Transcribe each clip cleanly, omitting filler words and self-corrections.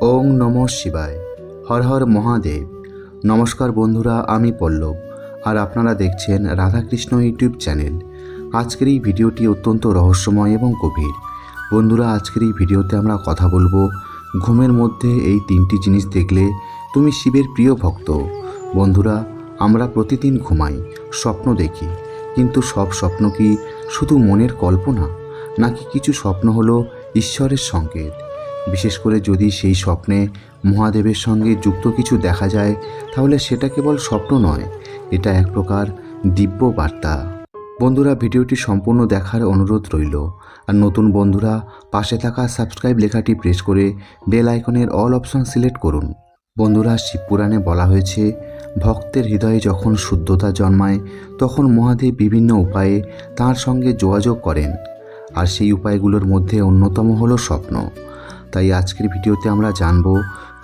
ওং নমঃ শিবায়। হর হর মহাদেব। নমস্কার বন্ধুরা, আমি পল্লব আর আপনারা দেখছেন রাধাকৃষ্ণ ইউটিউব চ্যানেল। আজকের এই ভিডিওটি অত্যন্ত রহস্যময় এবং গভীর। বন্ধুরা, আজকের এই ভিডিওতে আমরা কথা বলবো ঘুমের মধ্যে এই তিনটি জিনিস দেখলে তুমি শিবের প্রিয় ভক্ত। বন্ধুরা, আমরা প্রতিদিন ঘুমাই, স্বপ্ন দেখি, কিন্তু সব স্বপ্ন কি শুধু মনের কল্পনা, নাকি কিছু স্বপ্ন হলো ঈশ্বরের সংকেত? বিশেষ করে যদি সেই স্বপ্নে মহাদেবের সঙ্গে যুক্ত কিছু দেখা যায়, তাহলে সেটা কেবল স্বপ্ন নয়, এটা এক প্রকার দিব্য বার্তা। বন্ধুরা, ভিডিওটি সম্পূর্ণ দেখার অনুরোধ রইল। আর নতুন বন্ধুরা পাশে থাকা সাবস্ক্রাইব লেখাটি প্রেস করে বেল আইকনের অল অপশন সিলেক্ট করুন। বন্ধুরা, শিবপুরাণে বলা হয়েছে, ভক্তের হৃদয়ে যখন শুদ্ধতা জন্মায় তখন মহাদেব বিভিন্ন উপায়ে তাঁর সঙ্গে যোগাযোগ করেন, আর সেই উপায়গুলোর মধ্যে অন্যতম হলো স্বপ্ন। তাই আজকের ভিডিওতে আমরা জানব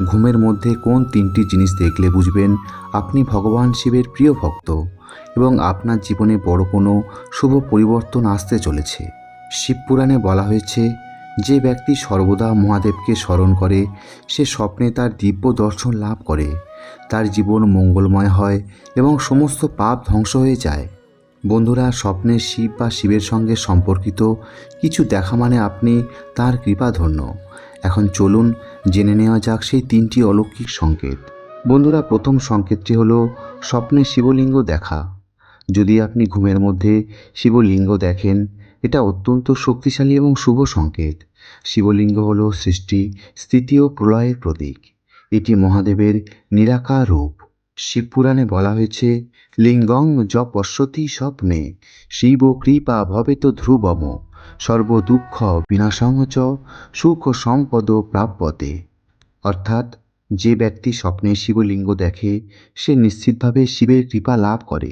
ঘুমের মধ্যে কোন তিনটি জিনিস দেখলে বুঝবেন আপনি ভগবান শিবের প্রিয় ভক্ত এবং আপনার জীবনে বড় কোনো শুভ পরিবর্তন আসতে চলেছে। শিবপুরাণে বলা হয়েছে, যে ব্যক্তি সর্বদা মহাদেবকে স্মরণ করে সে স্বপ্নে তার দিব্য দর্শন লাভ করে, তার জীবন মঙ্গলময় হয় এবং সমস্ত পাপ ধ্বংস হয়ে যায়। বন্ধুরা, স্বপ্নে শিব বা শিবের সঙ্গে সম্পর্কিত কিছু দেখা মানে আপনি তার কৃপাধন্য। এখন চলুন জেনে নেওয়া যাক সেই তিনটি অলৌকিক সংকেত। বন্ধুরা, প্রথম সংকেতটি হলো স্বপ্নে শিবলিঙ্গ দেখা। যদি আপনি ঘুমের মধ্যে শিবলিঙ্গ দেখেন, এটা অত্যন্ত শক্তিশালী এবং শুভ সংকেত। শিবলিঙ্গ হলো সৃষ্টি, স্থিতি ও প্রলয়ের প্রতীক। এটি মহাদেবের নিরাকার রূপ। শিবপুরাণে বলা হয়েছে, লিঙ্গং য পশ্যতি স্বপ্নে শিব কৃপা ভবেত ধ্রুবম সর্বদুঃখ বিনাশং চ সুখ সম্পদ প্রাপ্যতে। অর্থাৎ, যে ব্যক্তি স্বপ্নে শিবলিঙ্গ দেখে সে নিশ্চিতভাবে শিবের কৃপা লাভ করে,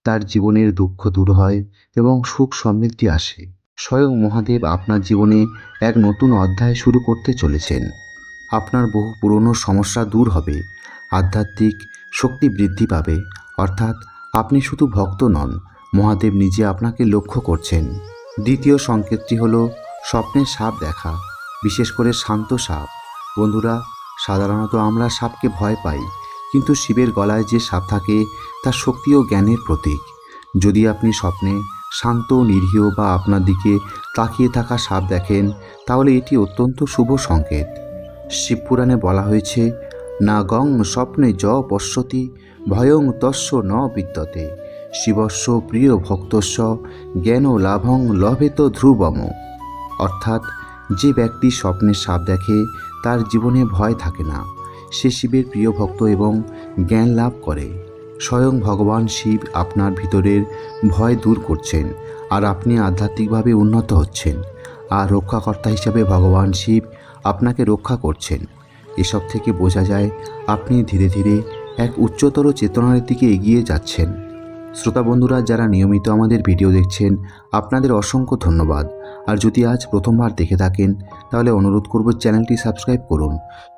তার জীবনের দুঃখ দূর হয় এবং সুখ সমৃদ্ধি আসে। স্বয়ং মহাদেব আপনার জীবনে এক নতুন অধ্যায় শুরু করতে চলেছেন। আপনার বহু পুরনো সমস্যা দূর হবে, আধ্যাত্মিক শক্তি বৃদ্ধি পাবে। অর্থাৎ, আপনি শুধু ভক্ত নন, মহাদেব নিজে আপনাকে লক্ষ্য করছেন। দ্বিতীয় সংকেতটি হলো স্বপ্নে সাপ দেখা, বিশেষ করে শান্ত সাপ। বন্ধুরা, সাধারণত আমরা সাপকে ভয় পাই, কিন্তু শিবের গলায় যে সাপ থাকে তা শক্তি ও জ্ঞানের প্রতীক। যদি আপনি স্বপ্নে শান্ত, নিরীহ বা আপনার দিকে তাকিয়ে থাকা সাপ দেখেন, তাহলে এটি অত্যন্ত শুভ সংকেত। শিবপুরাণে বলা হয়েছে, নাগং স্বপ্নে য পশ্যতি ভয়ং তস্য ন বিদ্যতে শিবস্য প্রিয় ভক্তস্য জ্ঞান লাভং লভেত ধ্রুবম। অর্থাৎ, যে ব্যক্তি স্বপ্নে সাপ দেখে তার জীবনে ভয় থাকে না, সে শিবের প্রিয় ভক্ত এবং জ্ঞান লাভ করে। স্বয়ং ভগবান শিব আপনার ভিতরের ভয় দূর করছেন, আর আপনি আধ্যাত্মিকভাবে উন্নত হচ্ছেন। আর রক্ষাকর্তা হিসাবে ভগবান শিব আপনাকে রক্ষা করছেন। এসব থেকে বোঝা যায় আপনি ধীরে ধীরে এক উচ্চতর চেতনার দিকে এগিয়ে যাচ্ছেন। শ্রোতা বন্ধুরা, যারা নিয়মিত আমাদের ভিডিও দেখছেন, আপনাদের অসংখ্য ধন্যবাদ। আর যদি আজ প্রথমবার দেখে থাকেন, তাহলে অনুরোধ করব চ্যানেলটি সাবস্ক্রাইব করুন,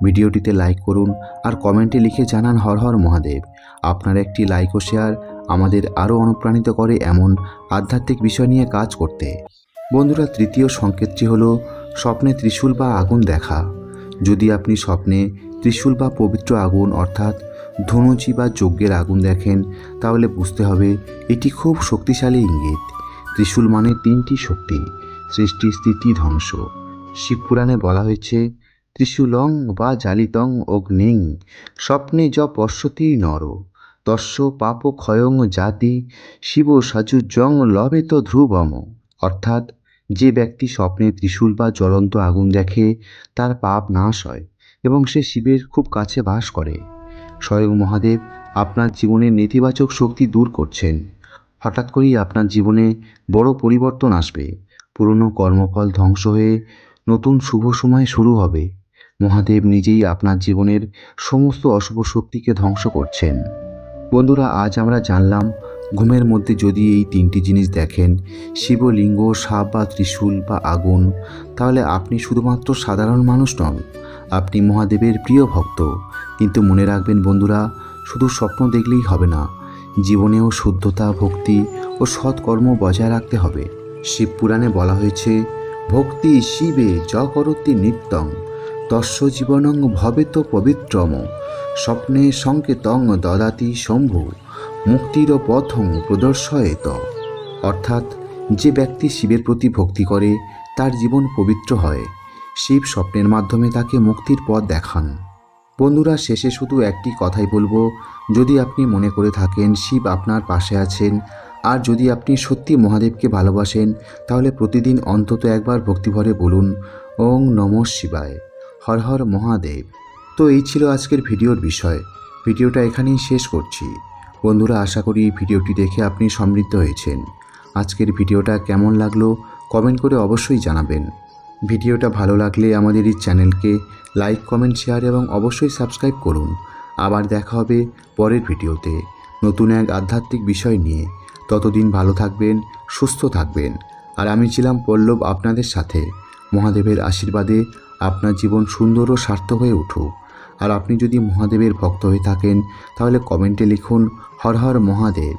ভিডিওটিতে লাইক করুন আর কমেন্টে লিখে জানান হর হর মহাদেব। আপনার একটি লাইক ও শেয়ার আমাদের আরও অনুপ্রাণিত করে এমন আধ্যাত্মিক বিষয় নিয়ে কাজ করতে। বন্ধুরা, তৃতীয় সংকেতটি হলো স্বপ্নে ত্রিশূল বা আগুন দেখা। যদি আপনি স্বপ্নে ত্রিশূল বা পবিত্র আগুন অর্থাৎ ধনুচি বা যজ্ঞের আগুন দেখেন, তাহলে বুঝতে হবে এটি খুব শক্তিশালী ইঙ্গিত। ত্রিশূল মানে তিনটি শক্তি, সৃষ্টি, স্থিতি, ধ্বংস। শিবপুরাণে বলা হয়েছে, ত্রিশূলং বা জালিতং অগ্নিং স্বপ্নে য পশ্যতি নর তস্য পাপ ক্ষয়ং জাতি শিব সাজুজং লভেত ধ্রুবম। অর্থাৎ, যে ব্যক্তি স্বপ্নে ত্রিশূল বা জ্বলন্ত আগুন দেখে তার পাপ নাশ হয় এবং সে শিবের খুব কাছে বাস করে। স্বয়ং মহাদেব আপনার জীবনের নেতিবাচক শক্তি দূর করছেন। হঠাৎ করেই আপনার জীবনে বড় পরিবর্তন আসবে। পুরনো কর্মফল ধ্বংস হয়ে নতুন শুভ সময় শুরু হবে। মহাদেব নিজেই আপনার জীবনের সমস্ত অশুভ শক্তিকে ধ্বংস করছেন। বন্ধুরা, আজ আমরা জানলাম ঘুমের মধ্যে যদি এই তিনটি জিনিস দেখেন, শিবলিঙ্গ, সাপ বা ত্রিশূল বা আগুন, তাহলে আপনি শুধুমাত্র সাধারণ মানুষ নন, আপনি মহাদেবের প্রিয় ভক্ত। কিন্তু মনে রাখবেন বন্ধুরা, শুধু স্বপ্ন দেখলেই হবে না, জীবনেও শুদ্ধতা, ভক্তি ও সৎকর্ম বজায় রাখতে হবে। শিবপুরাণে বলা হয়েছে, ভক্তি শিবে য করতি নিত্যং তস্য জীবনং ভবেত পবিত্রম স্বপ্নে সংকেতং দদাতি শম্ভু মুক্তির পথং প্রদর্শয়েত। অর্থাৎ যে ব্যক্তি শিবের প্রতি ভক্তি করে তার জীবন পবিত্র হয়। শিব স্বপ্নের মাধ্যমে তাকে মুক্তির পথ দেখান। বন্ধুরা, শেষে শুধু একটি কথাই বলবো, যদি আপনি মনে করে থাকেন শিব আপনার পাশে আছেন আর যদি আপনি সত্যি মহাদেবকে ভালোবাসেন, তাহলে প্রতিদিন অন্তত একবার ভক্তিভরে বলুন ওং নমঃ শিবায়, হর হর মহাদেব। তো এই ছিল আজকের ভিডিওর বিষয়। ভিডিওটা এখানেই শেষ করছি। বন্ধুরা, আশা করি এই ভিডিওটি দেখে আপনি সমৃদ্ধ হয়েছেন। আজকের ভিডিওটা কেমন লাগলো কমেন্ট করে অবশ্যই জানাবেন। ভিডিওটা ভালো লাগলে আমাদের এই চ্যানেলকে লাইক, কমেন্ট, শেয়ার এবং অবশ্যই সাবস্ক্রাইব করুন। আবার দেখা হবে পরের ভিডিওতে নতুন এক আধ্যাত্মিক বিষয় নিয়ে। ততদিন ভালো থাকবেন, সুস্থ থাকবেন। আর আমি ছিলাম পল্লব আপনাদের সাথে। মহাদেবের আশীর্বাদে আপনার জীবন সুন্দর ও সার্থক হয়ে উঠুক। আর আপনি যদি মহাদেবের ভক্ত হয়ে থাকেন তাহলে কমেন্টে লিখুন হর হর মহাদেব।